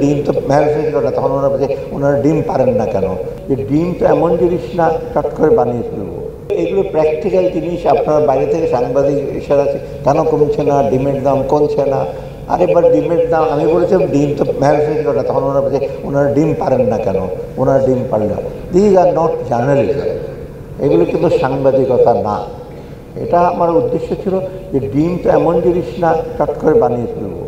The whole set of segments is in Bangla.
ডিম তো ম্যানুফ্যাকচার করে না, তখন ওনারা বলছে ওনারা ডিম পারেন না কেন, যে ডিম তো এমন জিনিস না চট করে বানিয়ে ফেলবো। এগুলো প্র্যাকটিক্যাল জিনিস, আপনার বাইরে থেকে সাংবাদিক ইশারা আছে কেন কমছে না, ডিমের দাম কমছে না। আরেকবার ডিমের দাম আমি বলেছিলাম ডিম তো ম্যানুফ্যাকচার করে না, তখন ওনারা বলছে ওনারা ডিম পারেন না কেন, ওনারা ডিম পারলে না। দিস আর নট জার্নালিজম, এগুলো কিন্তু সাংবাদিকতা না। এটা আমার উদ্দেশ্য ছিল যে ডিম তো এমন জিনিস না চট করে বানিয়ে ফেলবো,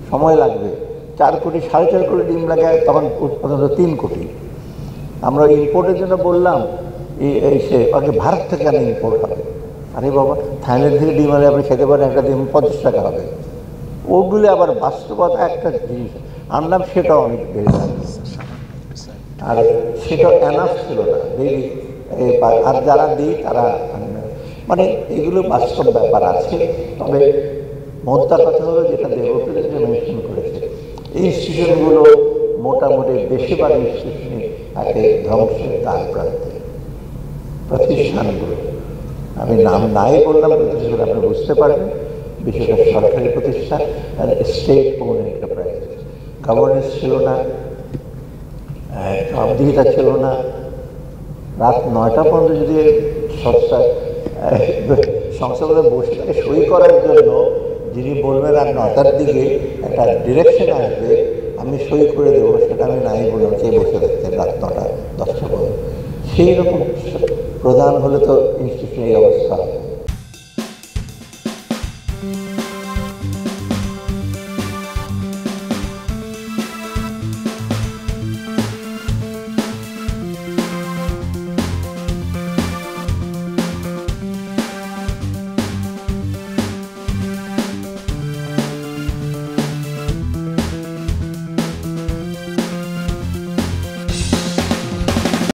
সময় লাগবে। 4 কোটি 4.5 কোটি ডিম লাগে, তখন উৎপাদন 3 কোটি। আমরা ইম্পোর্টের জন্য বললাম সে আগে ভারত থেকে কেন ইম্পোর্ট হবে। আরে বাবা, থাইল্যান্ড থেকে ডিম আনে আপনি খেতে পারেন, একটা ডিম 50 টাকা হবে। ওগুলো আবার বাস্তবতা একটা জিনিস আনলাম, সেটাও অনেক বেড়ে যাবে, আর সেটা এনাফ ছিল না ডেইলি। আর যারা দিই তারা মানে এগুলো বাস্তব ব্যাপার আছে। তবে মোদ্দা কথা হলো যেটা দেবপ্রিয় মেনশন করেছে, ইনস্টিটিউশনগুলো মোটামুটি বেশিরভাগ ইনস্টিটিউশনই তাকে ধ্বংসের দ্বার প্রান্তে। প্রতিষ্ঠানগুলো আমি নাম নাই বললাম, প্রতিষ্ঠানগুলো আপনি বুঝতে পারবেন, বিশেষ করে সরকারি প্রতিষ্ঠান আর স্টেট ওন এন্টারপ্রাইজ। গভর্নেন্স ছিল না, জবাবদিহিতা ছিল না। রাত 9টা পর্যন্ত যদি সংসদে বসে থাকে সই করার জন্য, যিনি বলবেন আর 9টার দিকে একটা ডিরেকশন আসবে আমি সই করে দেবো, সেটা আমি নাই বললাম, কে বসে থাকতেন রাত 9টা 10টা পর্যন্ত। সেই রকম প্রধান হলে তো ইনস্টিটিউশনের এই অবস্থা।